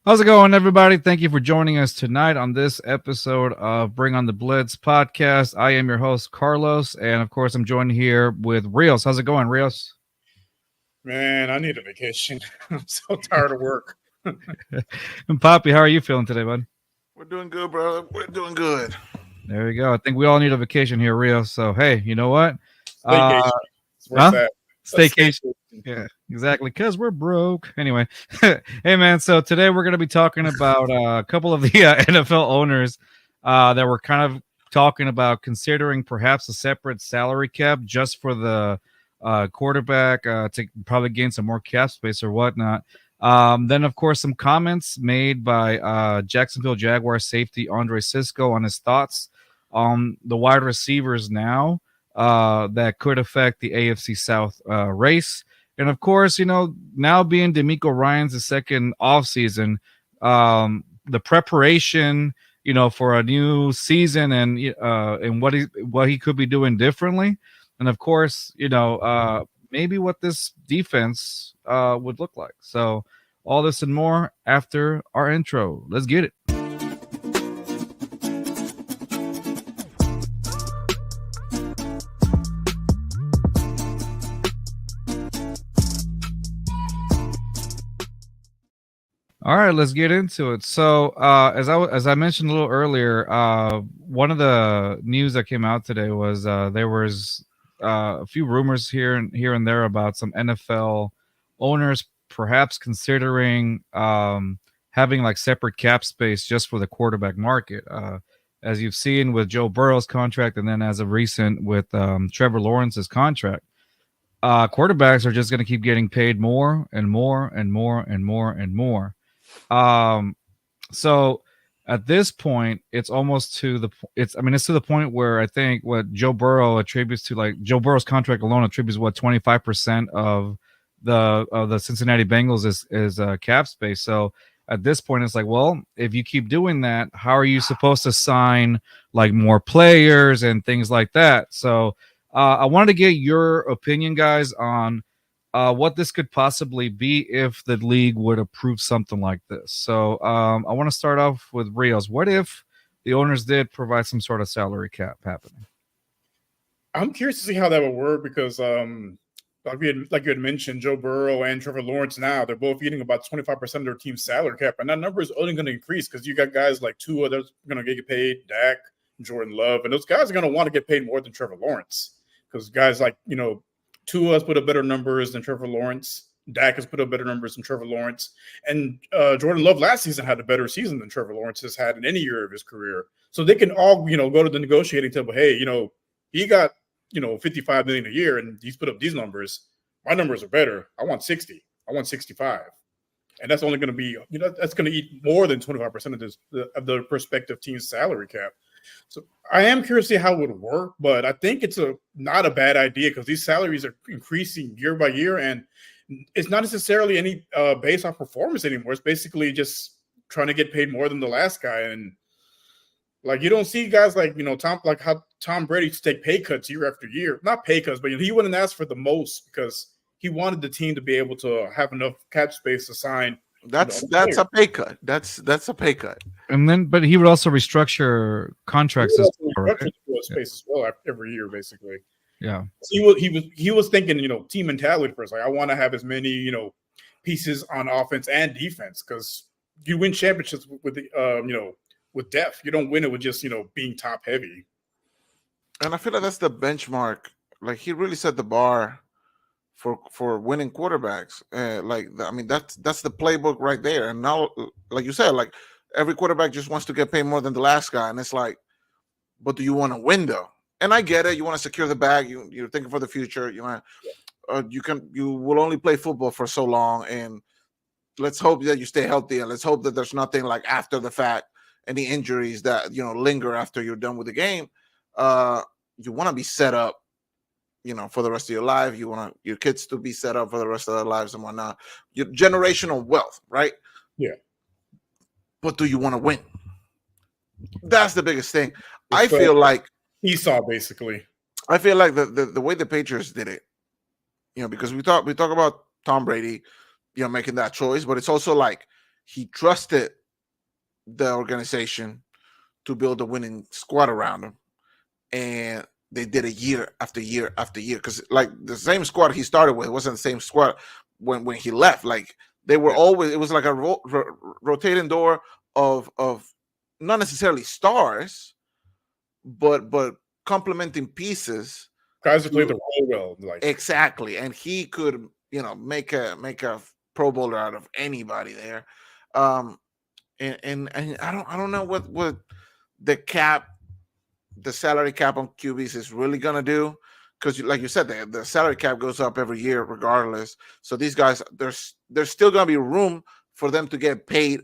How's it going, everybody? Thank you for joining us tonight on this episode of Bring on the Blitz podcast. I am your host, Carlos, and of course, I'm joined here with Rios. How's it going, Rios? Man, I need a vacation. I'm so tired of work. And Poppy, how are you feeling today, bud? We're doing good, brother. We're doing good. There you go. I think we all need a vacation here, Rios. So, hey, you know what? Staycation. Staycation. Yeah, exactly. Because we're broke. Anyway, hey, man. So today we're going to be talking about a couple of the NFL owners that were kind of talking about considering perhaps a separate salary cap just for the quarterback to probably gain some more cap space or whatnot. Then, of course, some comments made by Jacksonville Jaguars safety Andre Cisco on his thoughts on the wide receivers now that could affect the AFC South race. And, of course, now being DeMeco Ryans' second offseason, the preparation, for a new season and what he could be doing differently. And, of course, maybe what this defense would look like. So all this and more after our intro. Let's get it. All right, let's get into it. So, as I mentioned a little earlier, one of the news that came out today was there was a few rumors here and there about some NFL owners perhaps considering having like separate cap space just for the quarterback market, as you've seen with Joe Burrow's contract, and then as of recent with Trevor Lawrence's contract. Quarterbacks are just going to keep getting paid more and more and more and more and more. So at this point, it's almost to the point where I think what Joe Burrow attributes to, like, Joe Burrow's contract alone attributes 25% of the Cincinnati Bengals is cap space. So at this point, it's like, well, if you keep doing that, how are you supposed to sign like more players and things like that? So I wanted to get your opinion, guys, on what this could possibly be if the league would approve something like this. So I want to start off with Rios. What if the owners did provide some sort of salary cap happening? I'm curious to see how that would work because, like you had mentioned, Joe Burrow and Trevor Lawrence now, they're both eating about 25% of their team's salary cap. And that number is only going to increase because you got guys like Tua that's going to get paid, Dak, Jordan Love. And those guys are going to want to get paid more than Trevor Lawrence because guys like, Tua has put up better numbers than Trevor Lawrence. Dak has put up better numbers than Trevor Lawrence. And Jordan Love last season had a better season than Trevor Lawrence has had in any year of his career. So they can all, go to the negotiating table. Hey, he got, $55 million a year and he's put up these numbers. My numbers are better. I want 60. I want 65. And that's only going to be, that's going to eat more than 25% of the prospective team's salary cap. So I am curious to see how it would work, but I think it's not a bad idea because these salaries are increasing year by year, and it's not necessarily any based on performance anymore. It's basically just trying to get paid more than the last guy, and like you don't see guys like how Tom Brady used to take pay cuts year after year. Not pay cuts, but he wouldn't ask for the most because he wanted the team to be able to have enough cap space to sign. That's a pay cut. That's a pay cut. And then, but he would also restructure contracts as well, right? Space as well every year, basically. Yeah. So he was thinking, team mentality first. Like I want to have as many, pieces on offense and defense because you win championships with the, with depth. You don't win it with just being top heavy. And I feel like that's the benchmark. Like he really set the bar for winning quarterbacks. That's the playbook right there. And now, like you said, like every quarterback just wants to get paid more than the last guy. And it's like, but do you want to win though? And I get it. You want to secure the bag. You're thinking for the future. You will only play football for so long. And let's hope that you stay healthy. And let's hope that there's nothing like after the fact, any injuries that, linger after you're done with the game. You want to be set up, for the rest of your life. You want your kids to be set up for the rest of their lives and whatnot. Your generational wealth, right? Yeah. But do you want to win? That's the biggest thing. I feel like Esau, basically. I feel like the way the Patriots did it, because we talk about Tom Brady, making that choice, but it's also like he trusted the organization to build a winning squad around him, and they did it year after year after year. Because like the same squad he started with wasn't the same squad when he left. Like they were always, it was like a rotating door of not necessarily stars, but complementing pieces. Guys who played the role well, like exactly, and he could make a Pro Bowler out of anybody there. And I don't know what the salary cap on QBs is really gonna do, because like you said, the salary cap goes up every year regardless. So these guys, there's still gonna be room for them to get paid.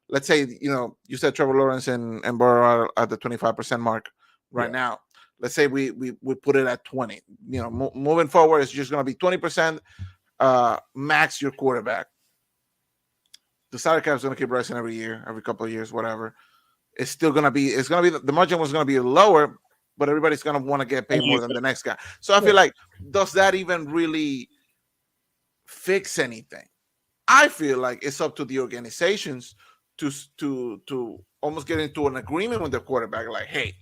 Let's say you said Trevor Lawrence and Burrow are at the 25% mark right now. Let's say we put it at 20. Moving forward, it's just gonna be 20%. Max your quarterback. The salary cap is going to keep rising every year, every couple of years, whatever. It's going to be the margin was going to be lower, but everybody's going to want to get paid more than the next guy. So I feel like, does that even really fix anything? I feel like it's up to the organizations to almost get into an agreement with the quarterback. Like, hey,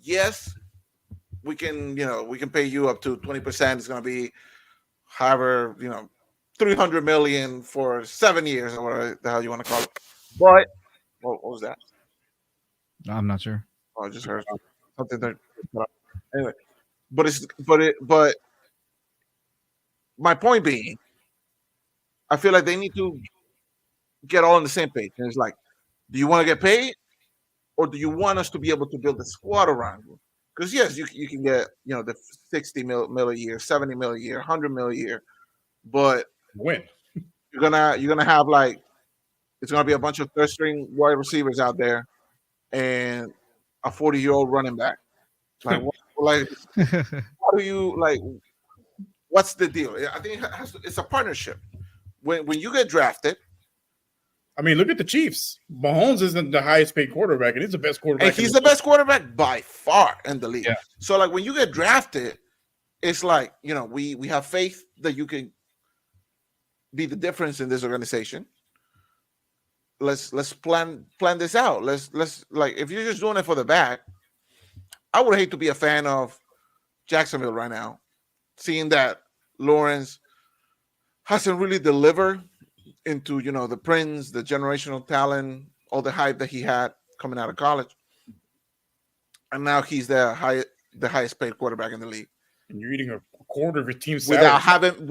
yes, we can pay you up to 20%. It's going to be however, $300 million for 7 years, or whatever the hell you want to call it. But what was that? I'm not sure. Oh, I just heard something there. Anyway, but my point being, I feel like they need to get all on the same page. And it's like, do you want to get paid, or do you want us to be able to build a squad around you? Because yes, you can get the 60 mil a year, 70 mil a year, 100 mil a year, but win. You're gonna have it's gonna be a bunch of third string wide receivers out there and a 40-year-old running back. Like, how do you what's the deal? I think it's a partnership. When you get drafted, I mean, look at the Chiefs. Mahomes isn't the highest paid quarterback, and he's the best quarterback. And he's the best quarterback by far in the league. Yeah. So when you get drafted, it's like, we have faith that you can be the difference in this organization. Let's plan this out. Let's if you're just doing it for the bag, I would hate to be a fan of Jacksonville right now, seeing that Lawrence hasn't really delivered into the Prince, the generational talent, all the hype that he had coming out of college, and now he's the highest paid quarterback in the league. And you're eating a quarter of your team's without having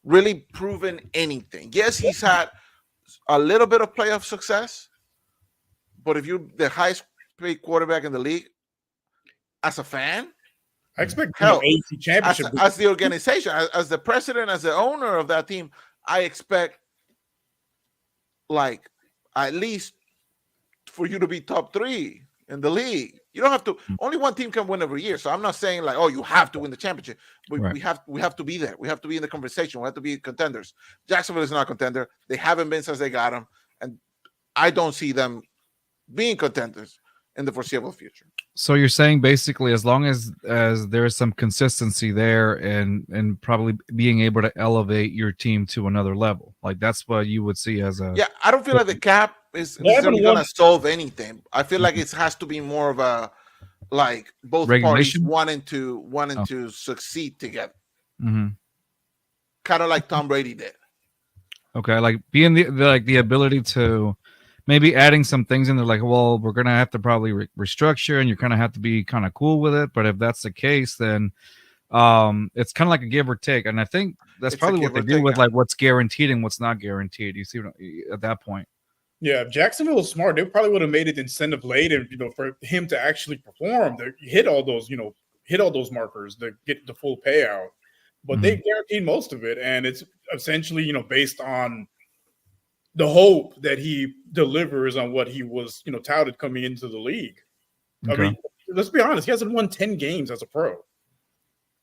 really proven anything. Yes, he's had a little bit of playoff success, but if you're the highest paid quarterback in the league, as a fan, I expect AFC championship as the organization, as the president, as the owner of that team, I expect at least for you to be top 3 in the league. You don't have to. Only one team can win every year. So I'm not saying you have to win the championship. We have to be there. We have to be in the conversation. We have to be contenders. Jacksonville is not a contender. They haven't been since they got him, and I don't see them being contenders in the foreseeable future. So you're saying basically, as long as there is some consistency there, and probably being able to elevate your team to another level, that's what you would see as a. Yeah, I don't feel like the cap is necessarily going to solve anything. I feel like it has to be more of a both regulation? parties wanting to succeed together. Mm-hmm. Kind of like Tom Brady did. Okay, being the ability to maybe adding some things in there, well, we're gonna have to probably restructure, and you're gonna have to be kind of cool with it. But if that's the case, then it's kind of like a give or take, and I think that's probably what they do with what's guaranteed and what's not guaranteed. You see, at that point. Yeah, if Jacksonville was smart, they probably would have made it incentive laden, for him to actually perform, to hit all those markers, to get the full payout. But they guaranteed most of it, and it's essentially, based on the hope that he delivers on what he was, touted coming into the league. Okay. I mean, let's be honest, he hasn't won 10 games as a pro.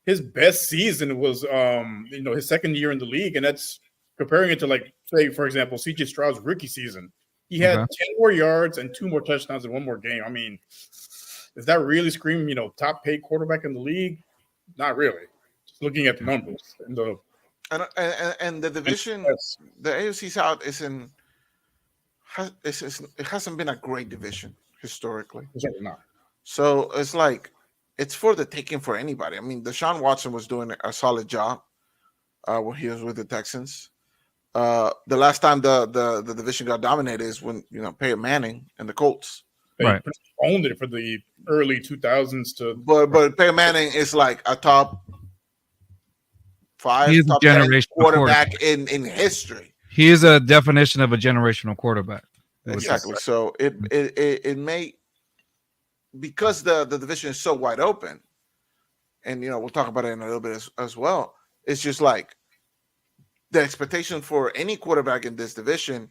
His best season was, his second year in the league, and that's comparing it to, say, for example, C.J. Stroud's rookie season. He had 10 more yards and 2 more touchdowns in 1 more game. I mean, is that really screaming, top paid quarterback in the league? Not really. Just looking at the numbers. And the division, the AFC South isn't it hasn't been a great division historically. Certainly not. So it's like it's for the taking for anybody. I mean, Deshaun Watson was doing a solid job when he was with the Texans. The last time the division got dominated is when Peyton Manning and the Colts. They owned it for the early 2000s to. But Peyton Manning is like a top 5, top 10 quarterback in history. He is a definition of a generational quarterback. Exactly. So it may, because the division is so wide open, and we'll talk about it in a little bit as well. It's just like the expectation for any quarterback in this division,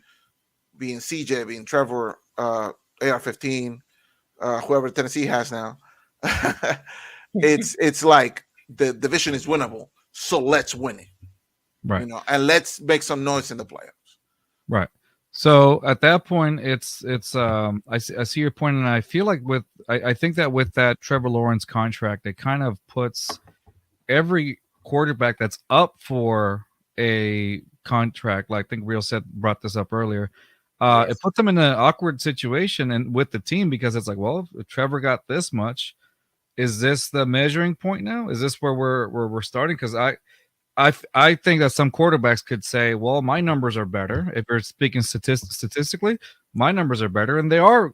being CJ, being Trevor, AR-15, whoever Tennessee has now, it's like the division is winnable. So let's win it, right? And let's make some noise in the playoffs, right? So at that point, it's I see your point, and I feel like I think that with that Trevor Lawrence contract, it kind of puts every quarterback that's up for a contract, like I think Real brought this up earlier. Yes. It puts them in an awkward situation and with the team, because it's like, well, if Trevor got this much, is this the measuring point now? Is this where we're starting? Because I think that some quarterbacks could say, well, my numbers are better. If you're speaking statistically, my numbers are better, and they are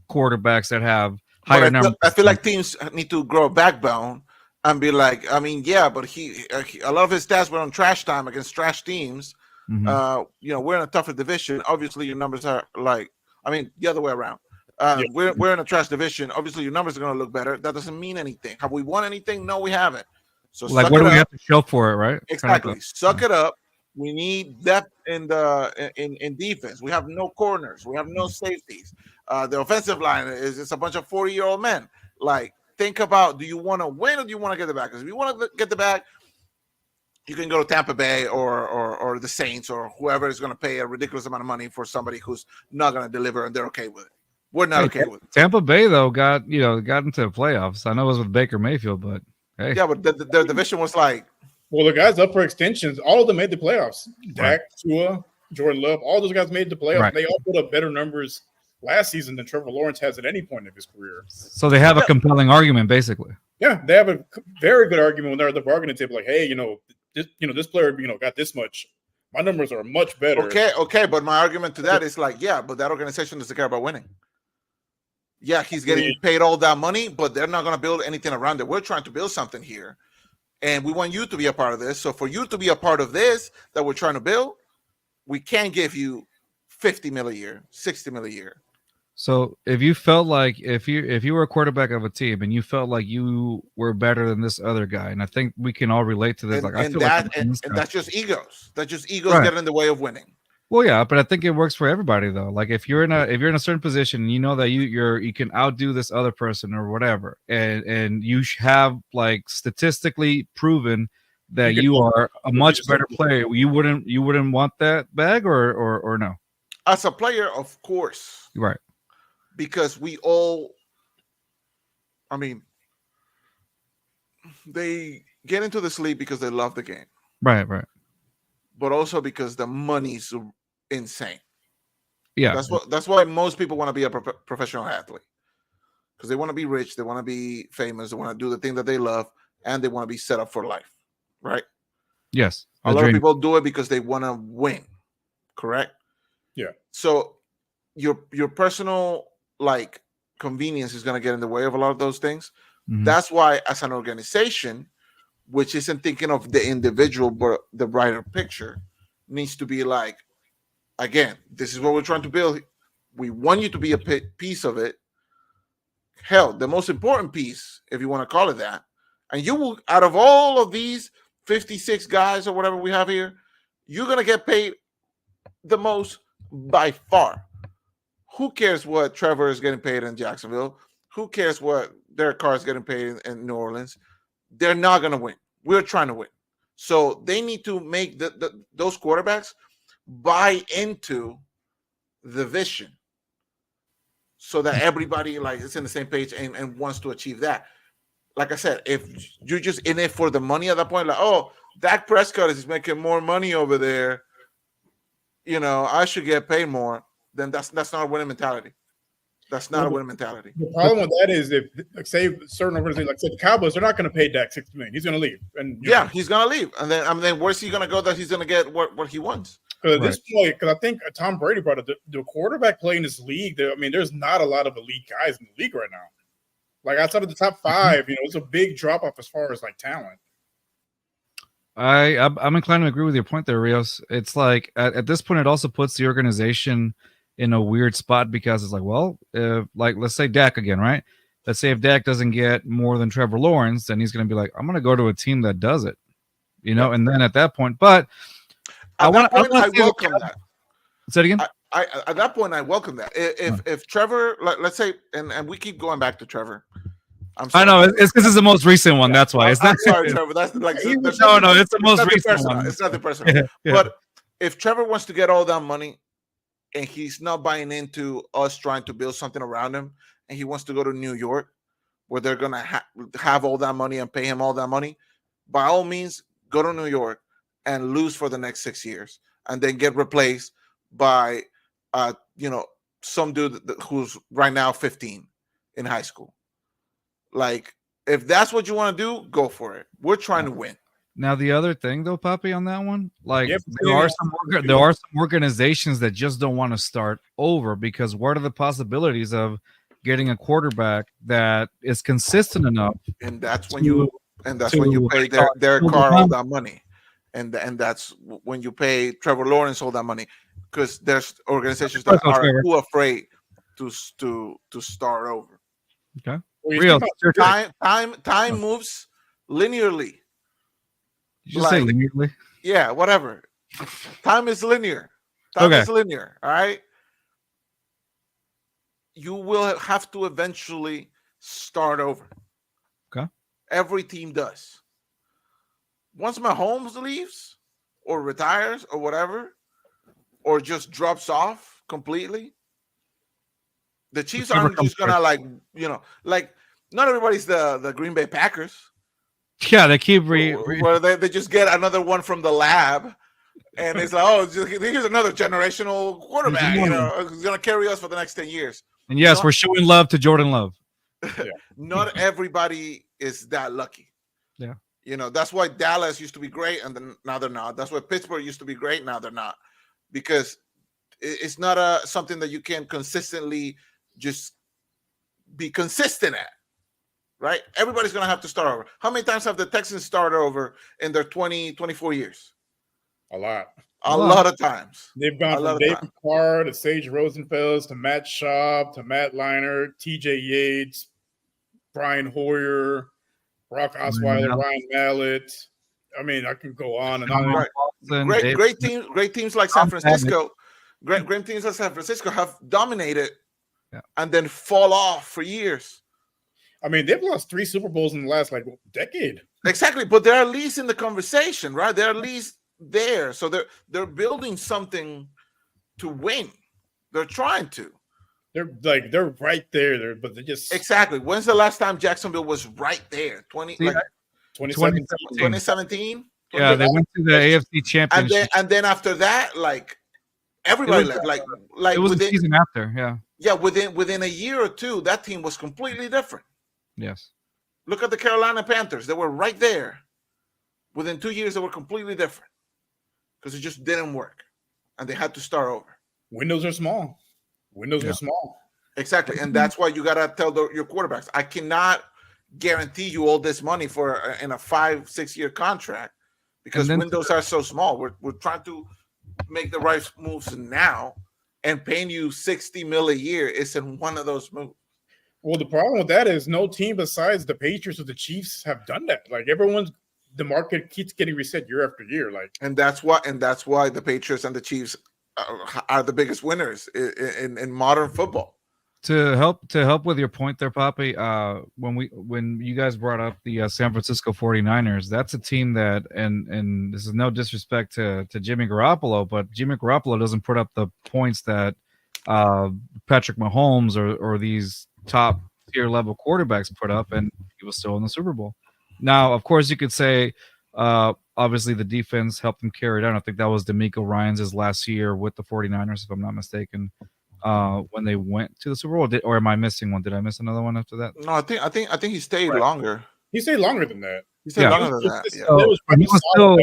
quarterbacks that have higher numbers. I feel like teams need to grow a backbone and be like, I mean, yeah, but he a lot of his stats were on trash time against trash teams. Mm-hmm. We're in a tougher division. Obviously, your numbers are the other way around. We're in a trash division. Obviously, your numbers are going to look better. That doesn't mean anything. Have we won anything? No, we haven't. So, like, what do we have to show for it, right? Exactly. Suck it up. We need depth in defense. We have no corners. We have no safeties. The offensive line is a bunch of 40-year-old men. Like, think about: do you want to win or do you want to get the back? Because if you want to get the back, you can go to Tampa Bay or the Saints or whoever is going to pay a ridiculous amount of money for somebody who's not going to deliver, and they're okay with it. We're not okay with it. Tampa Bay, though, got into the playoffs. I know it was with Baker Mayfield, but hey. Yeah, but the division was like, well, the guys up for extensions, all of them made the playoffs. Dak, Tua, Jordan Love, all those guys made the playoffs. Right. They all put up better numbers last season than Trevor Lawrence has at any point of his career. So they have a compelling argument, basically. Yeah, they have a very good argument when they're at the bargaining table. Like, hey, this player, got this much. My numbers are much better. Okay, but my argument to that is like, yeah, but that organization doesn't care about winning. Yeah, he's getting paid all that money, but they're not going to build anything around it. We're trying to build something here, and we want you to be a part of this. So for you to be a part of this that we're trying to build, we can't give you $50 million a year, $60 million a year. So if you felt like if you were a quarterback of a team and you felt like you were better than this other guy, and I think we can all relate to this. And that's just egos. That's just egos getting in the way of winning. Well, yeah, but I think it works for everybody though. Like if you're in a certain position, and you know that you can outdo this other person or whatever, and you have like statistically proven that you are a much better player, you wouldn't want that bag or no? As a player, of course, right? Because we all, I mean, they get into this league because they love the game, right? But also because the money's insane. Yeah, that's why most people want to be a professional athlete, because they want to be rich, they want to be famous, they want to do the thing that they love, and they want to be set up for life, right? Yes, a lot of people do it because they want to win, correct? Yeah. So your personal like convenience is going to get in the way of a lot of those things. Mm-hmm. That's why, as an organization, which isn't thinking of the individual but the brighter picture, needs to be like, again, this is what we're trying to build. We want you to be a piece of it. Hell, the most important piece, if you want to call it that. And you will, out of all of these 56 guys or whatever we have here, you're going to get paid the most by far. Who cares what Trevor is getting paid in Jacksonville? Who cares what Derek Carr is getting paid in New Orleans? They're not going to win. We're trying to win. So they need to make those quarterbacks buy into the vision so that everybody like is in the same page and wants to achieve that. Like I said, if you're just in it for the money at that point, like, oh, Dak Prescott is making more money over there, I should get paid more. then that's not a winning mentality. That's not a winning mentality. The problem with that is if, like, say, certain organizations, like say the Cowboys, they're not going to pay Dak $60 million. He's going to leave, and he's going to leave. And then where's he going to go that he's going to get what he wants? Because at this point, because I think Tom Brady brought it, the quarterback play in this league. There's not a lot of elite guys in the league right now. Like outside of the top 5, it's a big drop off as far as like talent. I'm inclined to agree with your point there, Rios. It's like at this point, it also puts the organization in a weird spot because it's like, well, like let's say Dak again, right? Let's say if Dak doesn't get more than Trevor Lawrence, then he's going to be like, I'm going to go to a team that does it, And then at that point, but I welcome that. Say it again. I at that point, I welcome that. If Trevor, let's say, and we keep going back to Trevor. I know it's because it's the most recent one. That's why. I'm sorry, Trevor. That's like no. It's the most recent one. It's nothing personal. Yeah. But if Trevor wants to get all that money, and he's not buying into us trying to build something around him, and he wants to go to New York, where they're gonna have all that money and pay him all that money, by all means, go to New York and lose for the next 6 years, and then get replaced by, some dude who's right now 15 in high school. Like, if that's what you want to do, go for it. We're trying to win. Now, the other thing, though, Poppy, on that one, like there are some organizations that just don't want to start over because what are the possibilities of getting a quarterback that is consistent enough? And that's when you pay their car all that money, and that's when you pay Trevor Lawrence all that money, because there's organizations that are too afraid to start over. Okay. Real time moves linearly. Did you say linearly? Yeah, whatever. Time is linear. Time is linear. All right. You will have to eventually start over. Okay. Every team does. Once Mahomes leaves or retires or whatever, or just drops off completely, the Chiefs aren't just gonna not everybody's the Green Bay Packers. Yeah, they keep where they just get another one from the lab, and it's like, here's another generational quarterback, who's gonna carry us for the next 10 years. And yes, we're showing love to Jordan Love. Not everybody is that lucky. Yeah. That's why Dallas used to be great, and then now they're not. That's why Pittsburgh used to be great, now they're not, because it's not something that you can consistently just be consistent at. Right? Everybody's going to have to start over. How many times have the Texans started over in their 24 years? A lot. A lot of times. They've gone from David Carr to Sage Rosenfels to Matt Schaub to Matt Leinart, TJ Yates, Brian Hoyer, Brock Osweiler, Ryan Mallett. I mean, I can go on and on. Right. Great teams like San Francisco. Great teams like San Francisco have dominated and then fall off for years. I mean, they've lost 3 Super Bowls in the last decade. Exactly, but they're at least in the conversation, right? They're at least there, so they're building something to win. They're trying to. They're right there, but they just exactly. When's the last time Jacksonville was right there? 2017. Yeah, they went to the AFC Championship, and then after that, everybody left. It was the season after, yeah. Within a year or two, that team was completely different. Yes. Look at the Carolina Panthers. They were right there. Within 2 years, they were completely different because it just didn't work, and they had to start over. Windows are small. Are small. Exactly, and that's why you got to tell your quarterbacks, I cannot guarantee you all this money in a 5-6 year contract because windows are so small. We're trying to make the right moves now, and paying you $60 million a year isn't one of those moves. Well, the problem with that is no team besides the Patriots or the Chiefs have done that. The market keeps getting reset year after year. And that's why the Patriots and the Chiefs are the biggest winners in modern football. To help with your point there, Poppy, when you guys brought up the San Francisco 49ers, that's a team that, and this is no disrespect to Jimmy Garoppolo, but Jimmy Garoppolo doesn't put up the points that Patrick Mahomes or these top tier level quarterbacks put up, and he was still in the Super Bowl. Now, of course, you could say obviously the defense helped them carry it out. I think that was DeMeco Ryans' last year with the 49ers, if I'm not mistaken. when they went to the Super Bowl? Or am I missing one? Did I miss another one after that? No, I think he stayed longer. He stayed longer than that. He stayed longer than that. He Yeah. was He was still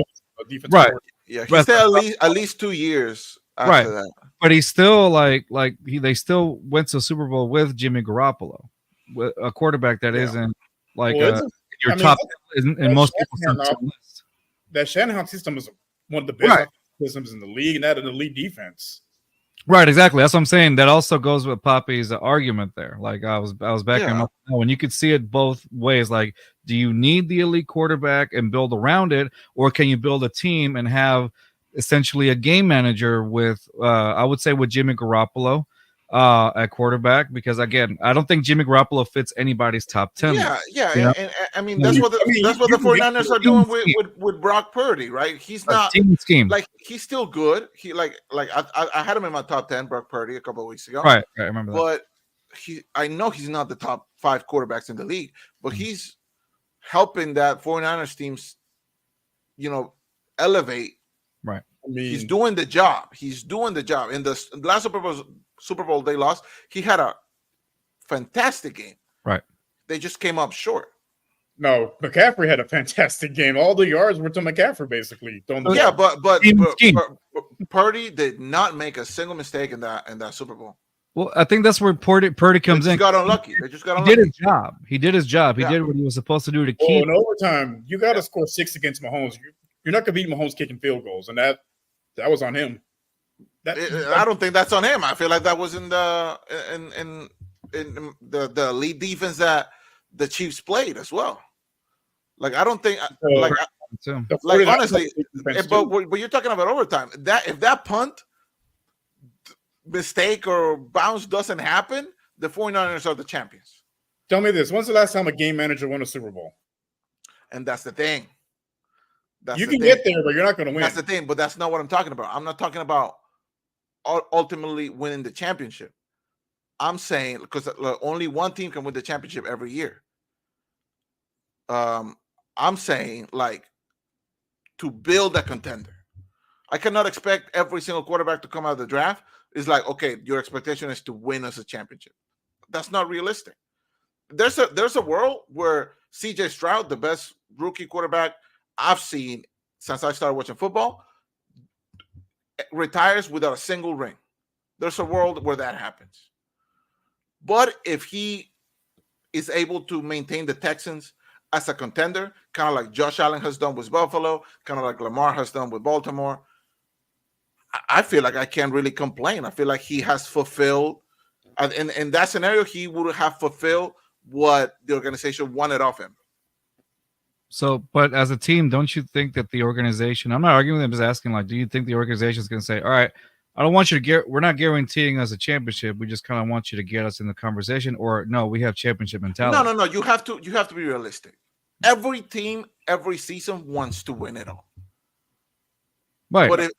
right. Yeah, he stayed at least 2 years after that. But he's still they still went to the Super Bowl with Jimmy Garoppolo, with a quarterback that isn't like your top in most people's list. That Shanahan system is one of the best systems in the league, and that an elite defense. Right, exactly. That's what I'm saying. That also goes with Poppy's argument there. Like I was backing him up, and you could see it both ways. Like, do you need the elite quarterback and build around it, or can you build a team and have essentially a game manager with, I would say, with Jimmy Garoppolo at quarterback? Because again, I don't think Jimmy Garoppolo fits anybody's top 10. Yeah. And I mean, that's what the 49ers are doing with Brock Purdy, right? He's not scheme. Like he's still good. He like I had him in my top 10, Brock Purdy, a couple of weeks ago. Right, I remember that. But I know he's not the top 5 quarterbacks in the league, but he's helping that 49ers teams, elevate. Right. I mean, he's doing the job. In the last Super Bowl they lost, he had a fantastic game. Right. They just came up short. No, McCaffrey had a fantastic game. All the yards were to McCaffrey, basically. But Purdy did not make a single mistake in that Super Bowl. Well, I think that's where Purdy comes in. He got unlucky. They just got unlucky. He did his job. He did what he was supposed to do to keep. In overtime, you got to score 6 against Mahomes. You're not going to beat Mahomes kicking field goals, and that was on him. I don't think that's on him. I feel like that was in the elite defense that the Chiefs played as well. Like I don't think honestly, but you're talking about overtime. If that punt mistake or bounce doesn't happen, the 49ers are the champions. Tell me this: when's the last time a game manager won a Super Bowl? And that's the thing. You can get there, but you're not going to win. That's the thing, but that's not what I'm talking about. I'm not talking about ultimately winning the championship. I'm saying because only one team can win the championship every year. I'm saying like to build a contender. I cannot expect every single quarterback to come out of the draft. It's like, okay, your expectation is to win us a championship. That's not realistic. There's a world where CJ Stroud, the best rookie quarterback I've seen since I started watching football, retires without a single ring. There's a world where that happens. But if he is able to maintain the Texans as a contender, kind of like Josh Allen has done with Buffalo, kind of like Lamar has done with Baltimore, I feel like I can't really complain. I feel like he has fulfilled, in that scenario, he would have fulfilled what the organization wanted of him. So, but as a team, don't you think that the organization, I'm not arguing with them, just asking, like, do you think the organization is going to say, all right, I don't want you to we're not guaranteeing us a championship. We just kind of want you to get us in the conversation, or no, we have championship mentality. No. You have to be realistic. Every team, every season wants to win it all. Right. But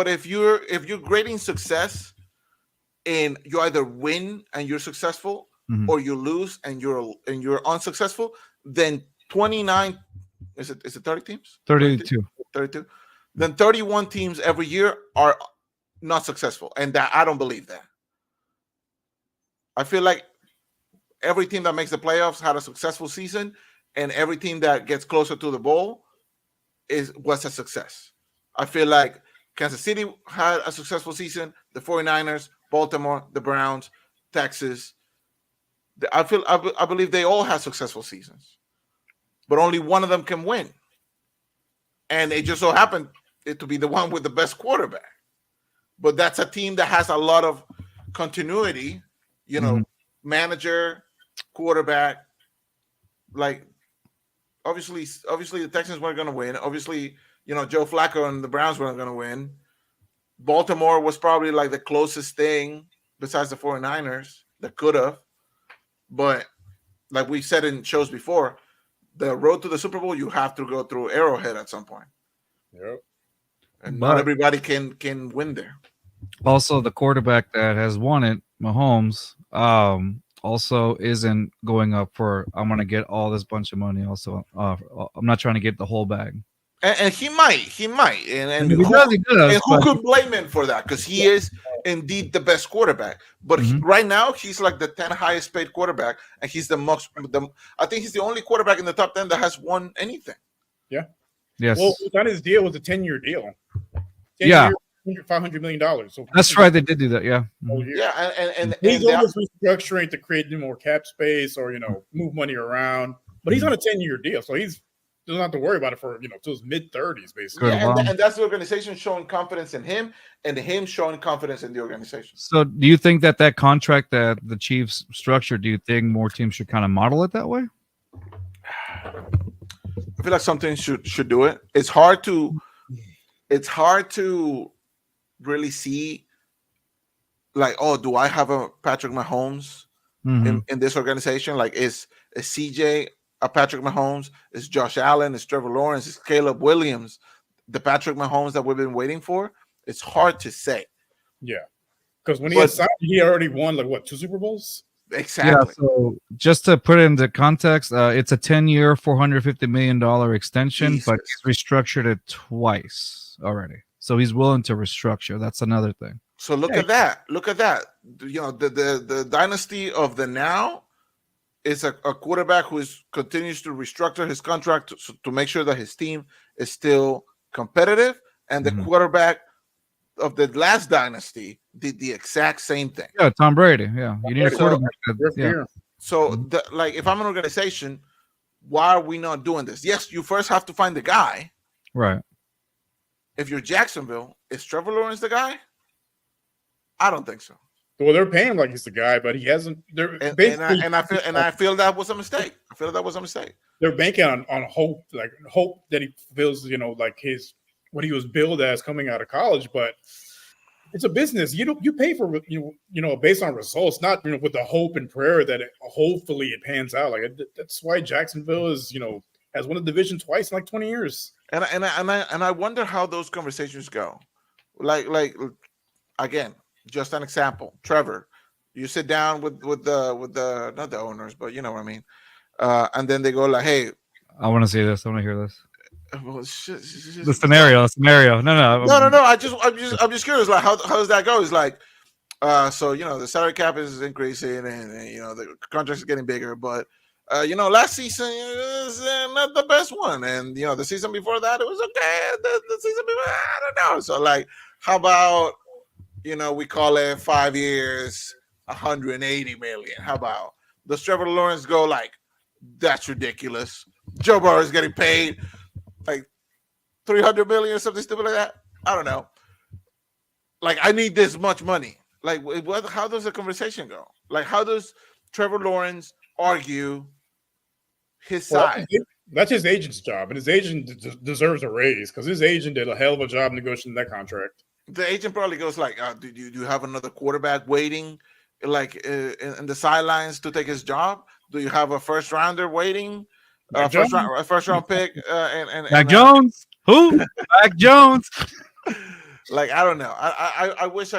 if you're grading success and you either win and you're successful, or you lose and you're unsuccessful, then 29 is it 30 teams? 32. Then 31 teams every year are not successful. And that I don't believe that. I feel like every team that makes the playoffs had a successful season, and every team that gets closer to the bowl was a success. I feel like Kansas City had a successful season, the 49ers, Baltimore, the Browns, Texas. I believe they all have successful seasons, but only one of them can win. And it just so happened to be the one with the best quarterback. But that's a team that has a lot of continuity, manager, quarterback. Like, obviously the Texans weren't going to win. Obviously, Joe Flacco and the Browns weren't going to win. Baltimore was probably like the closest thing besides the 49ers that could have. But like we said in shows before, the road to the Super Bowl, you have to go through Arrowhead at some point. Yep. And not everybody can win there. Also, the quarterback that has won it, Mahomes, also isn't going up for, I'm going to get all this bunch of money. Also, I'm not trying to get the whole bag. And he might. And he does, and who could blame him for that? Because he is indeed the best quarterback. But right now, he's like the 10th highest paid quarterback, and he's I think he's the only quarterback in the top 10 that has won anything. Yeah. Yes. Well, on his deal was a 10-year deal. $500 million. So that's right. They did do that. Yeah. Yeah, and he's always restructuring to create more cap space or move money around. But he's on a 10-year deal, so he's doesn't have to worry about it for till his mid-30s, basically. Yeah, and that's the organization showing confidence in him, and him showing confidence in the organization. So, do you think that contract that the Chiefs structured, do you think more teams should kind of model it that way? I feel like some teams should do it. It's hard to really see, like, oh, do I have a Patrick Mahomes in this organization? Like, is CJ a Patrick Mahomes? Is Josh Allen? Is Trevor Lawrence? Is Caleb Williams the Patrick Mahomes that we've been waiting for? It's hard to say. Yeah, because when he signed, he already won 2 Super Bowls. Exactly. Yeah, so just to put it into context, it's a 10-year, $450 million extension, but he's restructured it twice already. So he's willing to restructure. That's another thing. So look at that. The dynasty of the now is a quarterback who continues to restructure his contract to make sure that his team is still competitive, and the quarterback of the last dynasty did the exact same thing. Yeah, Tom Brady. Yeah, you need a quarterback. So, if I'm an organization, why are we not doing this? Yes, you first have to find the guy. Right. If you're Jacksonville, is Trevor Lawrence the guy? I don't think so. Well, they're paying him like he's the guy, but he hasn't. I feel that was a mistake. They're banking on hope, hope that he feels, his what he was billed as coming out of college. But it's a business. You pay for based on results, not with the hope and prayer that hopefully it pans out. That's why Jacksonville is has won the division twice in 20 years. And I wonder how those conversations go. Again, just an example. Trevor, you sit down with the not the owners, but you know what I mean. And then they go hey, I want to see this. I want to hear this. Well, The scenario. No. I'm just curious. How does that go? It's so the salary cap is increasing, and the contracts are getting bigger, but last season was not the best one, and the season before that it was okay. The season before, I don't know. So how about we call it 5 years, 180 million? How about does Trevor Lawrence go that's ridiculous? Joe Burrow is getting paid 300 million or something stupid like that. I don't know. I need this much money. How does the conversation go? How does Trevor Lawrence argue his side? That's his agent's job, and his agent deserves a raise because his agent did a hell of a job negotiating that contract. The agent probably goes do you have another quarterback waiting in the sidelines to take his job? Do you have a first rounder waiting? First round pick and Mac Jones. Who? Mac Jones. I don't know. I wish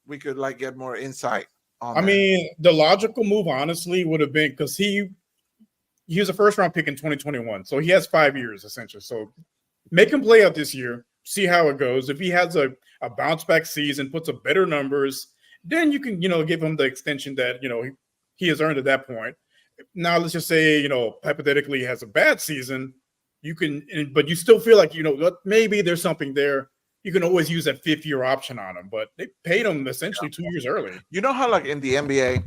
we could get more insight on. I mean, the logical move, honestly, would have been because he was a first round pick in 2021, so he has 5 years essentially. So make him play out this year, see how it goes. If he has a bounce back season, puts up better numbers, then you can give him the extension that he has earned at that point. Now, let's just say, hypothetically, he has a bad season. But you still feel like, maybe there's something there. You can always use that 5th-year option on him. But they paid him essentially 2 years early. You know how, in the NBA,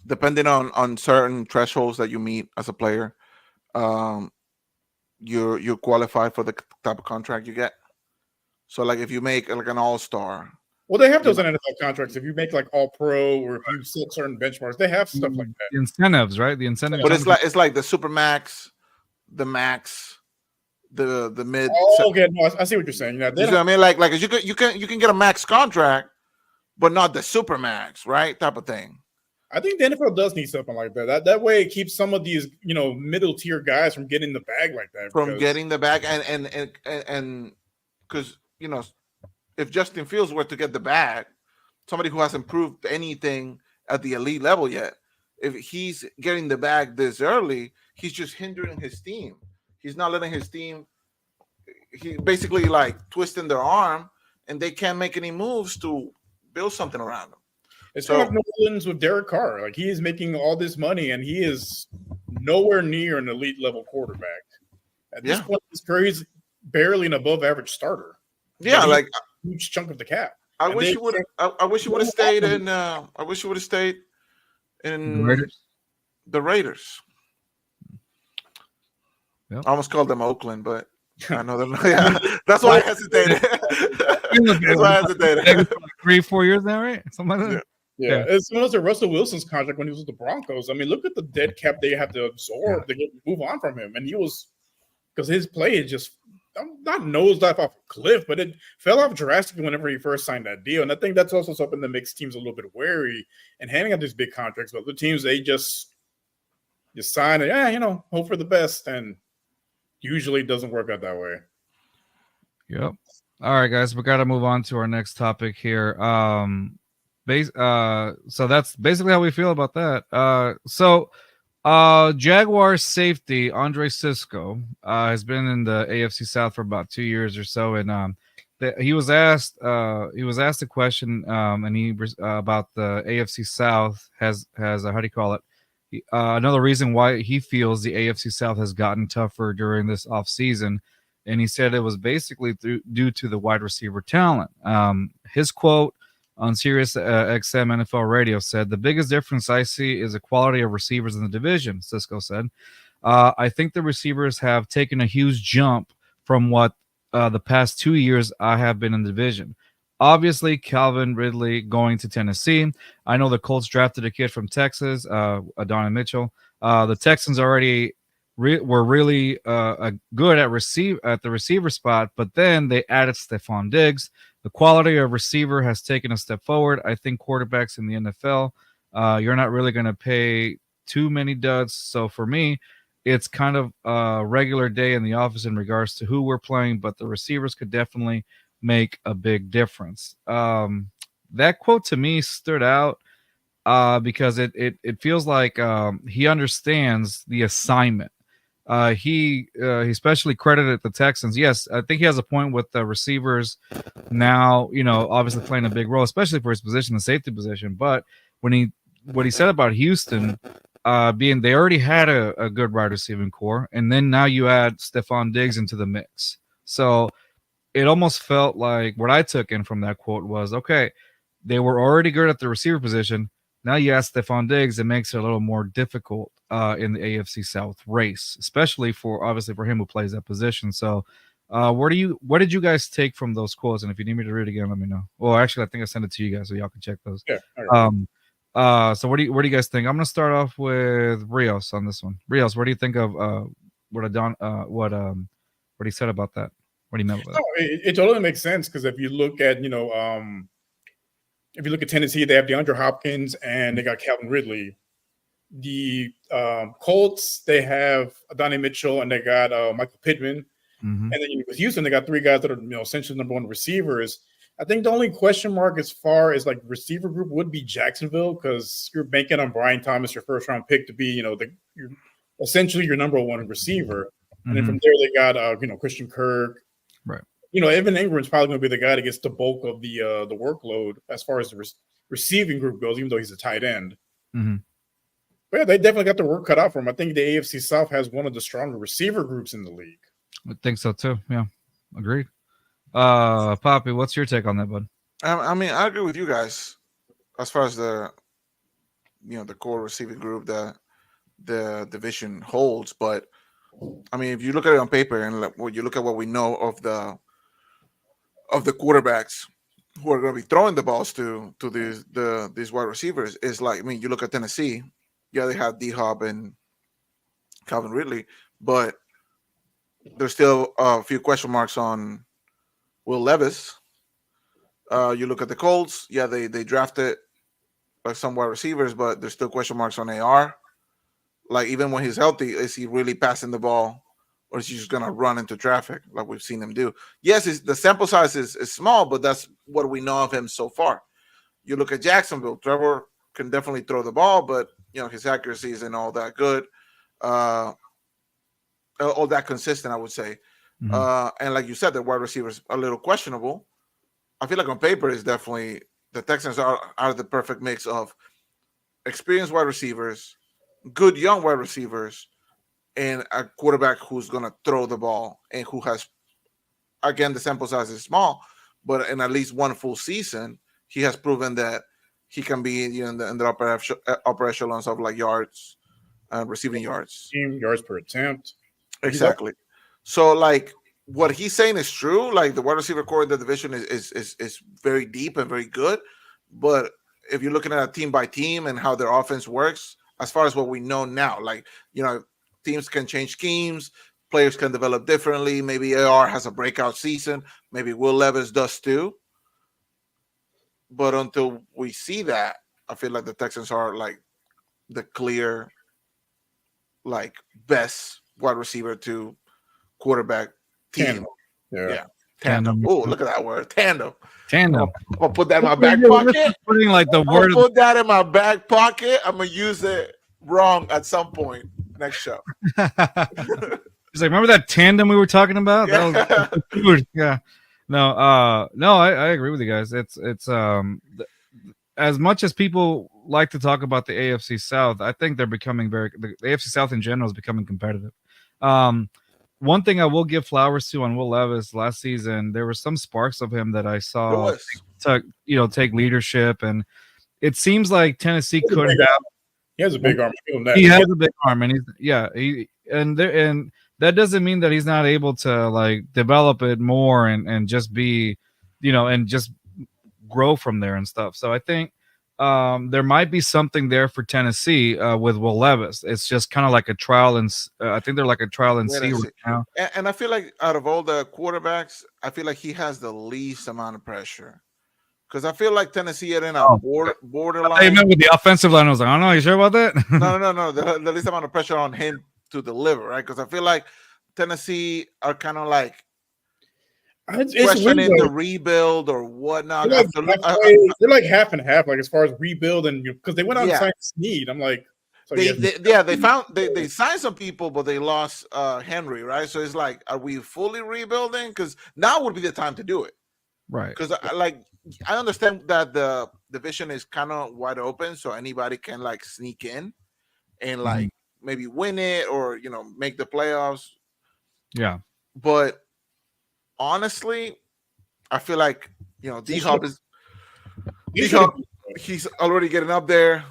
depending on certain thresholds that you meet as a player, you're qualified for the type of contract you get. So, if you make an all-star. Well, they have those in NFL contracts. If you make All-Pro or if you set certain benchmarks, they have stuff like that. The incentives, right? The incentives. But it's like the super max, the max, the mid. Oh, okay. No, I see what you're saying. You know what I mean? You can get a max contract, but not the super max, right? Type of thing. I think the NFL does need something like that. That way, it keeps some of these middle tier guys from getting the bag like that. From getting the bag, and because if Justin Fields were to get the bag, somebody who hasn't proved anything at the elite level yet, if he's getting the bag this early, he's just hindering his team. He's not letting his team. He basically twisting their arm and they can't make any moves to build something around him. It's kind of like New Orleans with Derek Carr. Like, he is making all this money, and he is nowhere near an elite level quarterback. At this point, he's barely an above average starter. Yeah, like a huge chunk of the cap. I wish he would have stayed in. I wish he would have stayed in the Raiders. Yep. I almost called them Oakland, but I know they're. Yeah, that's why I hesitated. That's why I hesitated. 3-4 years now, right? Something like that. Yeah. It's similar to Russell Wilson's contract when he was with the Broncos. I mean, look at the dead cap they have to absorb to move on from him, and he was because his play is just not nosedive off a cliff, but it fell off drastically whenever he first signed that deal. And I think that's also something that makes teams a little bit wary and handing out these big contracts. But the teams, they just sign it, hope for the best, and usually it doesn't work out that way. Yep. All right, guys, we got to move on to our next topic here. So that's basically how we feel about that. Jaguars safety Andre Cisco has been in the AFC South for about 2 years or so, and he was asked a question, and he about the AFC South has how do you call it? Another reason why he feels the AFC South has gotten tougher during this offseason, and he said it was basically due to the wide receiver talent. His quote on SiriusXM NFL Radio said, "The biggest difference I see is the quality of receivers in the division," Cisco said. "I think the receivers have taken a huge jump from what the past 2 years I have been in the division. Obviously, Calvin Ridley going to Tennessee. I know the Colts drafted a kid from Texas, Adonai Mitchell. The Texans already were really good at the receiver spot, but then they added Stephon Diggs. The quality of receiver has taken a step forward. I think quarterbacks in the NFL, you're not really going to pay too many duds. So for me, it's kind of a regular day in the office in regards to who we're playing, but the receivers could definitely make a big difference." That quote to me stood out because it feels like he understands the assignment. He especially credited the Texans. Yes, I think he has a point with the receivers now, obviously playing a big role, especially for his position, the safety position. But what he said about Houston being they already had a good wide receiving core, and then now you add Stephon Diggs into the mix. So it almost felt like what I took in from that quote was, okay, they were already good at the receiver position. Now you ask Stephon Diggs, it makes it a little more difficult in the AFC South race, especially for him who plays that position. So what did you guys take from those quotes? And if you need me to read it again, let me know. Well, actually, I think I sent it to you guys so y'all can check those. Yeah. Right. So what do you guys think? I'm gonna start off with Rios on this one. Rios, what do you think of what he said about that? What do you meant by that? It totally makes sense because if you look at Tennessee, they have DeAndre Hopkins and they got Calvin Ridley. The Colts, they have Adonai Mitchell and they got Michael Pittman. Mm-hmm. And then with Houston, they got three guys that are essentially number one receivers. I think the only question mark as far as like receiver group would be Jacksonville because you're banking on Brian Thomas, your first round pick, to be essentially your number one receiver. Mm-hmm. And then from there they got Christian Kirk. Right. Evan Ingram's probably going to be the guy that gets the bulk of the workload as far as the receiving group goes, even though he's a tight end. Mm-hmm. But yeah, they definitely got their work cut out for him. I think the AFC South has one of the stronger receiver groups in the league. I think so too. Yeah, agreed. Poppy, what's your take on that, bud? I mean, I agree with you guys as far as the core receiving group that the division holds, but I mean, if you look at it on paper and you look at what we know of the quarterbacks who are going to be throwing the balls to these wide receivers, is like, I mean, you look at Tennessee, yeah, they have D-Hop and Calvin Ridley, but there's still a few question marks on Will Levis. You look at the Colts, yeah, they drafted like some wide receivers, but there's still question marks on AR. Like, even when he's healthy, is he really passing the ball, or is he just going to run into traffic like we've seen him do? Yes, the sample size is small, but that's what we know of him so far. You look at Jacksonville, Trevor can definitely throw the ball, but his accuracy isn't all that good, all that consistent, I would say. Mm-hmm. And like you said, the wide receiver is a little questionable. I feel like on paper is definitely the Texans are the perfect mix of experienced wide receivers, good young wide receivers, and a quarterback who's going to throw the ball and who has, again, the sample size is small, but in at least one full season, he has proven that he can be in the upper echelons of like yards, receiving yards. Yards per attempt. Exactly. So like what he's saying is true. Like the wide receiver core in the division is very deep and very good. But if you're looking at a team by team and how their offense works, as far as what we know now, like, teams can change schemes, players can develop differently. Maybe AR has a breakout season. Maybe Will Levis does too. But until we see that, I feel like the Texans are like the clear, like, best wide receiver to quarterback team. Yeah. Tandem. Oh, look at that word. Tandem. Tandem. I'm gonna put that in my back pocket. Putting like the I'm word. gonna put that in my back pocket. I'm gonna use it wrong at some point next show. He's like, remember that tandem we were talking about? Yeah. That was dude. Yeah. No, I agree with you guys. It's as much as people like to talk about the AFC South, I think they're becoming the AFC South in general is becoming competitive. One thing I will give flowers to on Will Levis last season, there were some sparks of him that I saw take leadership, and it seems like Tennessee could have. He has a big arm. He has a big arm, and and that doesn't mean that he's not able to like develop it more and just be, and just grow from there and stuff. So I think there might be something there for Tennessee with Will Levis. It's just kind of like a trial and I think they're like a trial and see right now. And I feel like out of all the quarterbacks, I feel like he has the least amount of pressure. Because I feel like Tennessee are in a borderline. I meant with the offensive line. I was like, I don't know. You sure about that? No. The least amount of pressure on him to deliver, right? Because I feel like Tennessee are kind of like questioning the rebuild or whatnot. They're like half and half, like as far as rebuild, and because they went out and signed Snead. I'm like, they signed some people, but they lost Henry, right? So it's like, are we fully rebuilding? Because now would be the time to do it, right? Because I understand that the division is kind of wide open, so anybody can like sneak in and like maybe win it or make the playoffs. Yeah, but honestly, I feel like D-Hop he's already getting up there.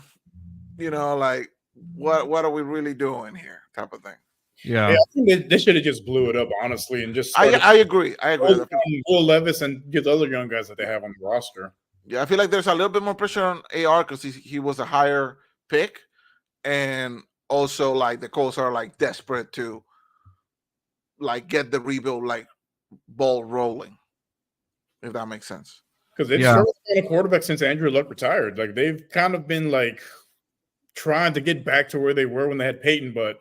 Like what are we really doing here? Type of thing. Yeah, I think they should have just blew it up, honestly, and just. I agree. Will Levis and get the other young guys that they have on the roster. Yeah, I feel like there's a little bit more pressure on AR because he was a higher pick, and also like the Colts are like desperate to like get the rebuild like ball rolling, if that makes sense. Because they've struggled on a quarterback since Andrew Luck retired. Like they've kind of been like trying to get back to where they were when they had Peyton, but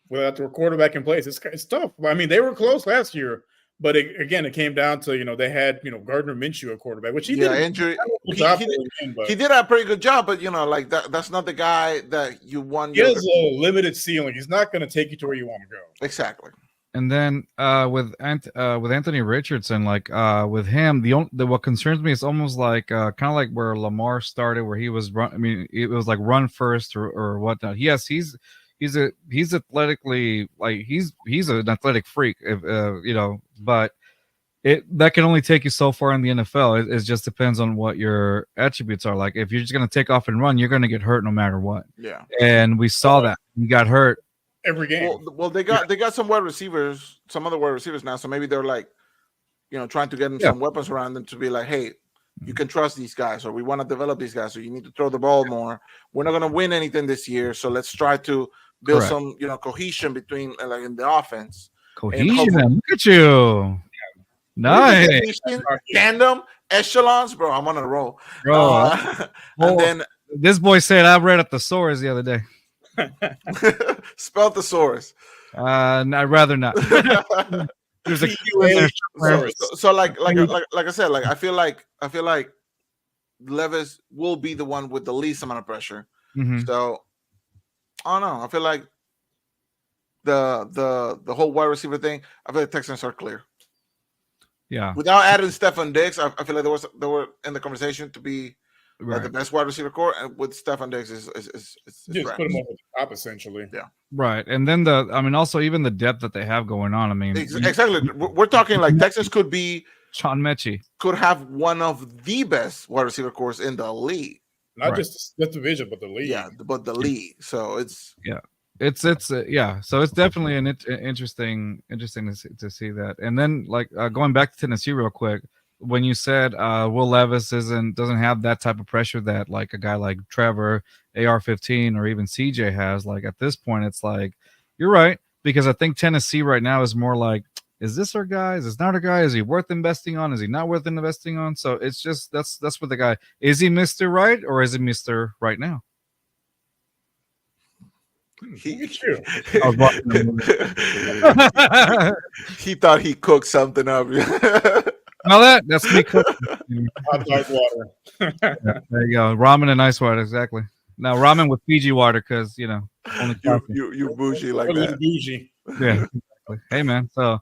without their quarterback in place, it's tough. I mean, they were close last year, but it came down to they had Gardner Minshew at quarterback, which he did. He did a pretty good job, but like that's not the guy that you want. He has a limited ceiling. He's not going to take you to where you want to go. Exactly. And then with Anthony Richardson, like with him, what concerns me is almost like kind of like where Lamar started, where he was run. I mean, it was like run first or whatnot. Yes, he's athletically like he's an athletic freak, but that can only take you so far in the NFL. It just depends on what your attributes are. Like if you're just going to take off and run, you're going to get hurt no matter what. Yeah, and we saw that he got hurt every game. Well, they got some wide receivers, some other wide receivers now. So maybe they're like, trying to get them some weapons around them to be like, hey, you can trust these guys, or we want to develop these guys, so you need to throw the ball more. We're not going to win anything this year, so let's try to build some, cohesion between like in the offense. Cohesion. Look at you. Nice. Tandem, echelons, bro. I'm on a roll. Bro. And then this boy said I read at the source the other day. Spell thesaurus. I'd rather not. There's a Q in there. So like I said, like I feel like Levis will be the one with the least amount of pressure. Mm-hmm. So I don't know. I feel like the whole wide receiver thing, I feel like Texans are clear. Yeah. Without adding Stefan Diggs, I feel like they were in the conversation to be like the best wide receiver core, and with Stefan Diggs is just put him over the top essentially. Yeah. Right. And then also even the depth that they have going on. I mean, exactly. We're talking like Texans could be Sean Mechie could have one of the best wide receiver cores in the league. Not just the division, but the league. Yeah, but the league. So it's so it's definitely an interesting to see that. And then like going back to Tennessee real quick, when you said Will Levis doesn't have that type of pressure that like a guy like Trevor, AR-15, or even CJ has, like at this point it's like you're right, because I think Tennessee right now is more like, is this our guy? Is this not our guy? Is he worth investing on? Is he not worth investing on? So it's just that's what the guy is. He Mr. Right, or is he Mr. Right now? He thought he cooked something up. No, that's me cooking. Hot dog water. Yeah, there you go. Ramen and ice water, exactly. Now ramen with Fiji water, because only you bougie like that. Bougie. Yeah, exactly. Hey man, so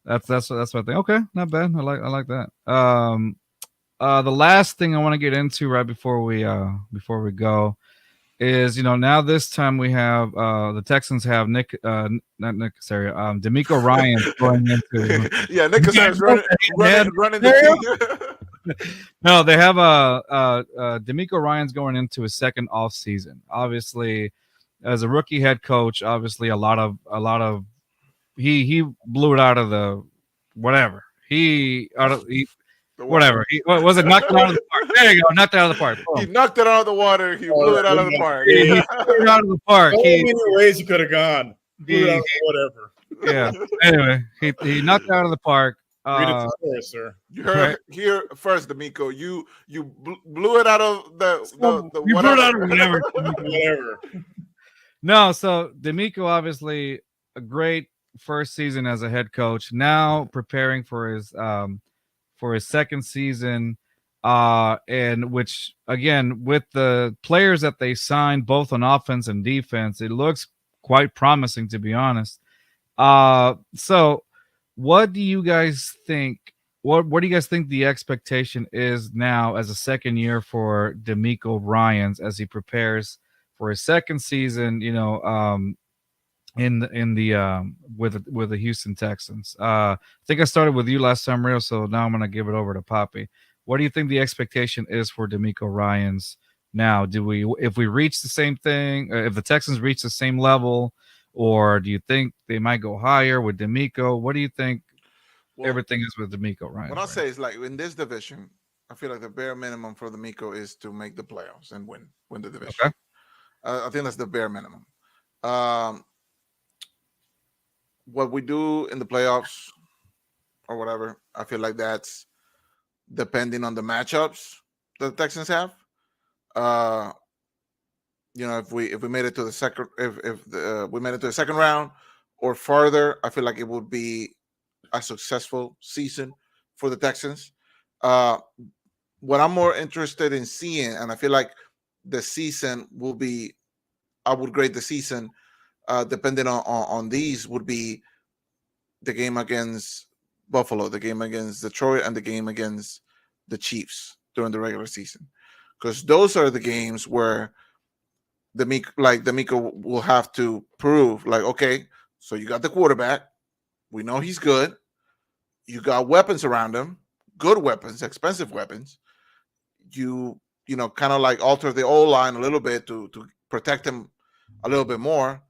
that's what I think. Okay, not bad. I like that. The last thing I want to get into right before we go is now this time we have the Texans have DeMeco Ryans going into Nick Cassari's running the team. No, they have DeMeco Ryans going into his second off season. Obviously, as a rookie head coach, obviously a lot of he blew it out of the whatever. Whatever. Was it knocked it out of the park? There you go. Knocked it out of the park. He knocked it out of the water. He blew it out of the park. He blew it out of the park. So many ways he could have gone. Whatever. Yeah. Anyway, he knocked it out of the park. Read it to us, sir. You heard here first, DeMeco. You blew it out of the you whatever. blew it out of Whatever. No, so DeMeco obviously a great first season as a head coach. Now preparing for his second season, and which again with the players that they signed both on offense and defense, it looks quite promising, to be honest. So what do you guys think? What do you guys think the expectation is now as a second year for DeMeco Ryans as he prepares for his second season? In the with the Houston Texans. I think I started with you last time, Rio, so now I'm going to give it over to Poppy. What do you think the expectation is for DeMeco Ryans now? If we reach the same thing, if the Texans reach the same level, or do you think they might go higher with DeMeco? What do you think everything is with DeMeco Ryans? What I'll say is, like, in this division, I feel like the bare minimum for DeMeco is to make the playoffs and win the division. Okay. I think that's the bare minimum. What we do in the playoffs or whatever, I feel like that's depending on the matchups that the Texans have. If we made it to the second, we made it to the second round or farther, I feel like it would be a successful season for the Texans. What I'm more interested in seeing, and I feel like the season will be, I would grade the season depending on these, would be the game against Buffalo, the game against Detroit, and the game against the Chiefs during the regular season. Because those are the games where DeMeco will have to prove, like, okay, so you got the quarterback. We know he's good. You got weapons around him, good weapons, expensive weapons. You kind of like alter the O-line a little bit to protect him a little bit more.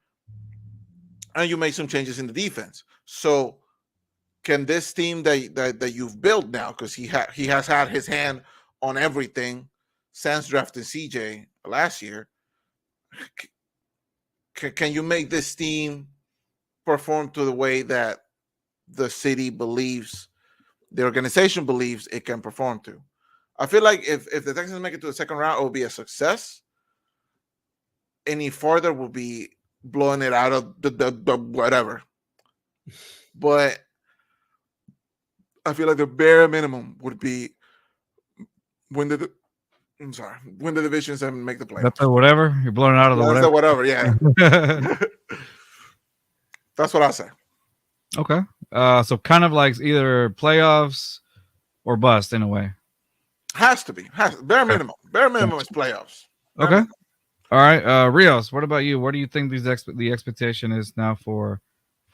And you make some changes in the defense. So can this team that you've built now, because he has had his hand on everything since drafting CJ last year, can you make this team perform to the way that the city believes, the organization believes it can perform to? I feel like if the Texans make it to the second round, it will be a success. Any further will be blowing it out of the whatever. But I feel like the bare minimum would be win the divisions and make the playoffs. That's the whatever? You're blowing it out of the whatever? The whatever, yeah. That's what I say. Okay. So kind of like either playoffs or bust in a way. Has to be. Bare minimum. Bare minimum is playoffs. Bare Okay. minimum. All right. Rios, what about you? What do you think the expectation is now for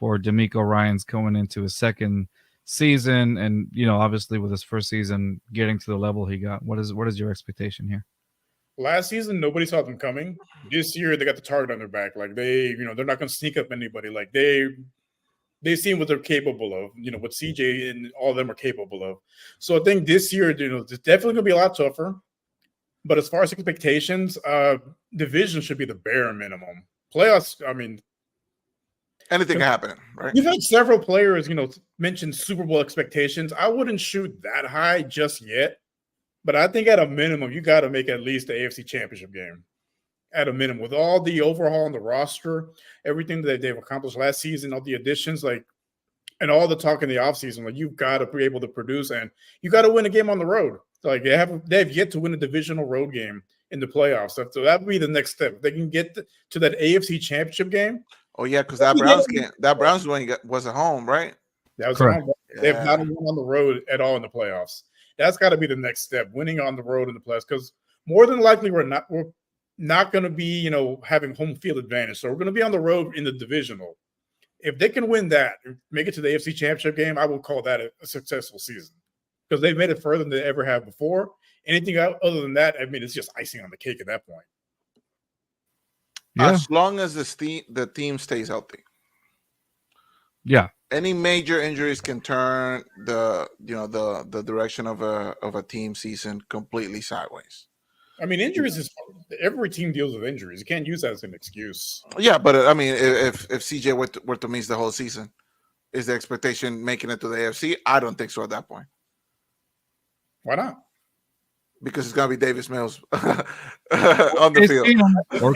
DeMeco Ryans going into his second season, and obviously with his first season getting to the level he got? What is your expectation here? Last season, nobody saw them coming. This year, they got the target on their back. Like they're not going to sneak up anybody. Like they've seen what they're capable of. What CJ and all of them are capable of. So I think this year, it's definitely going to be a lot tougher. But as far as expectations, division should be the bare minimum. Playoffs, I mean, anything can happen, right? You've had several players, mention Super Bowl expectations. I wouldn't shoot that high just yet, but I think at a minimum, you got to make at least the AFC Championship game. At a minimum, with all the overhaul on the roster, everything that they've accomplished last season, all the additions, and all the talk in the offseason, you've got to be able to produce, and you got to win a game on the road. They have yet to win a divisional road game in the playoffs. So that would be the next step. If they can get to that AFC Championship game. Oh yeah, because that Browns one was at home, right? That was correct. They have not won on the road at all in the playoffs. That's got to be the next step, winning on the road in the playoffs. Because more than likely, we're not going to be having home field advantage. So we're going to be on the road in the divisional. If they can win that, make it to the AFC Championship game, I will call that a successful season. Because they've made it further than they ever have before. Anything other than that, I mean, it's just icing on the cake at that point. Yeah. As long as the team stays healthy. Yeah. Any major injuries can turn the direction of a team season completely sideways. I mean, injuries is every team deals with injuries. You can't use that as an excuse. Yeah, but I mean, if CJ were to miss the whole season, is the expectation making it to the AFC? I don't think so at that point. Why not? Because it's gonna be Davis Mills on the field, Or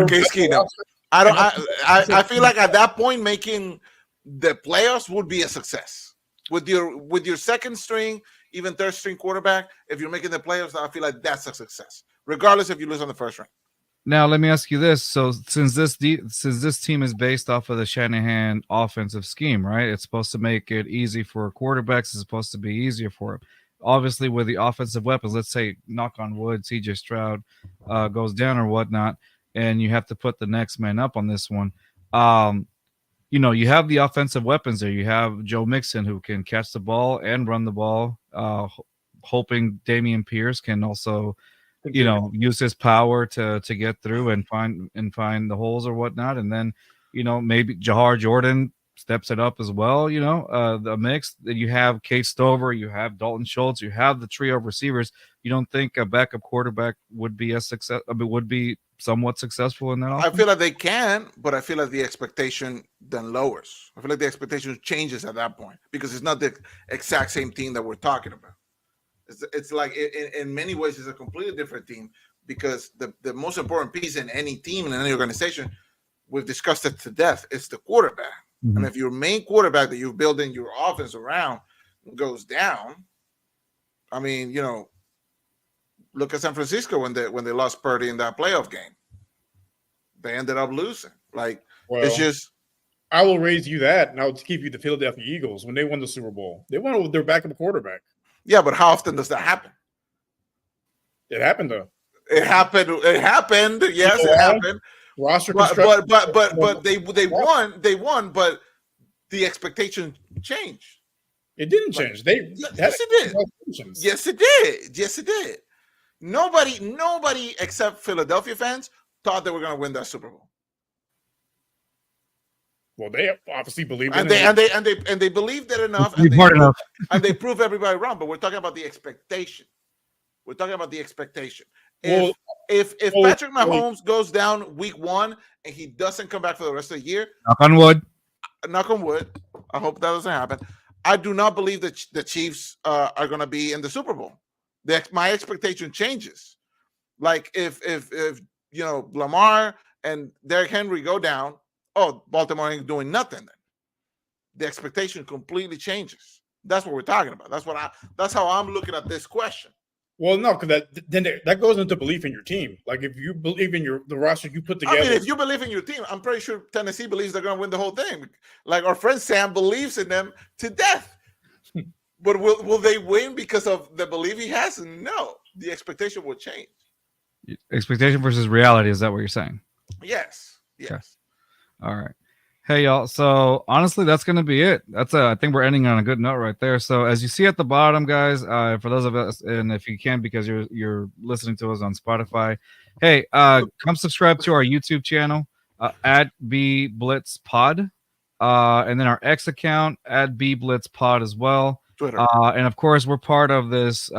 Case Keenum. I feel like at that point making the playoffs would be a success with your second string, even third string quarterback. If you're making the playoffs, I feel like that's a success, regardless if you lose on the first round. Now let me ask you this: so since this team is based off of the Shanahan offensive scheme, right? It's supposed to make it easy for quarterbacks. It's supposed to be easier for them. Obviously, with the offensive weapons, let's say, knock on wood, CJ Stroud goes down or whatnot, and you have to put the next man up on this one. You have the offensive weapons there. You have Joe Mixon, who can catch the ball and run the ball, hoping Damian Pierce can also, use his power to get through and find the holes or whatnot. And then, maybe Jahar Jordan steps it up as well, the mix. You have Kate Stover, you have Dalton Schultz, you have the trio of receivers. You don't think a backup quarterback would be would be somewhat successful in that offense? I feel like they can, but I feel like the expectation then lowers. I feel like the expectation changes at that point because it's not the exact same team that we're talking about. It's like in many ways it's a completely different team because the most important piece in any team and in any organization, we've discussed it to death, is the quarterback. Mm-hmm. And if your main quarterback that you're building your offense around goes down, I mean, look at San Francisco when they lost Purdy in that playoff game. They ended up losing. It's just. I will raise you that, and I'll give you the Philadelphia Eagles when they won the Super Bowl. They won with their backup quarterback. Yeah, but how often does that happen? It happened though. It happened. Yes, it happened. Roster construction. But they won, but the expectation changed. It didn't change. Yes, it did. Nobody except Philadelphia fans thought they were going to win that Super Bowl. Well, they obviously believed in it. And they believed it enough. And they proved everybody wrong. But we're talking about the expectation. If Patrick Mahomes goes down week 1 and he doesn't come back for the rest of the year, knock on wood. I hope that doesn't happen. I do not believe that the Chiefs are going to be in the Super Bowl. My expectation changes. Like if Lamar and Derrick Henry go down, Baltimore ain't doing nothing. Then the expectation completely changes. That's what we're talking about. That's how I'm looking at this question. Well, no, because that goes into belief in your team. Like if you believe in the roster you put together. I mean, if you believe in your team, I'm pretty sure Tennessee believes they're going to win the whole thing. Like our friend Sam believes in them to death. But will they win because of the belief he has? No, the expectation will change. Expectation versus reality. Is that what you're saying? Yes. Okay. All right. Hey, y'all. So honestly, that's going to be it. I think we're ending on a good note right there. So as you see at the bottom, guys, for those of us, and if you can, because you're listening to us on Spotify, hey, come subscribe to our YouTube channel at B Blitz Pod, and then our X account at B Blitz Pod as well. Twitter. And of course, we're part of this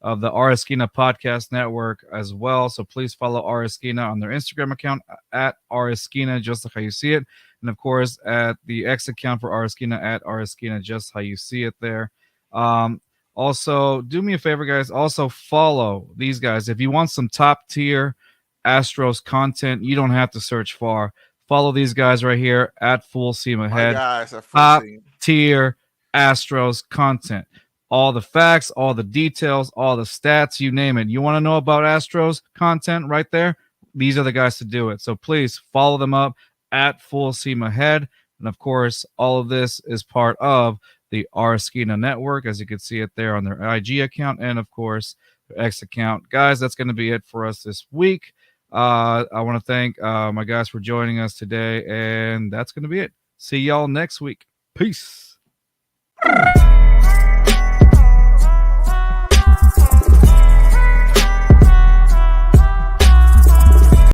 of the Areskina Podcast Network as well. So please follow Areskina on their Instagram account at Areskina, just like how you see it. And of course, at the X account for Areskina at Areskina, just how you see it there. Also, do me a favor, guys. Also, follow these guys. If you want some top tier Astros content, you don't have to search far. Follow these guys right here at Full Steam Ahead. Top tier Astros content. All the facts, all the details, all the stats, you name it. You want to know about Astros content right there? These are the guys to do it. So please follow them up at Full Steam Ahead. And of course, all of this is part of the Areskina Network, as you can see it there on their IG account and of course their X account. Guys, that's going to be it for us this week. I want to thank my guys for joining us today, and that's going to be it. See y'all next week. Peace.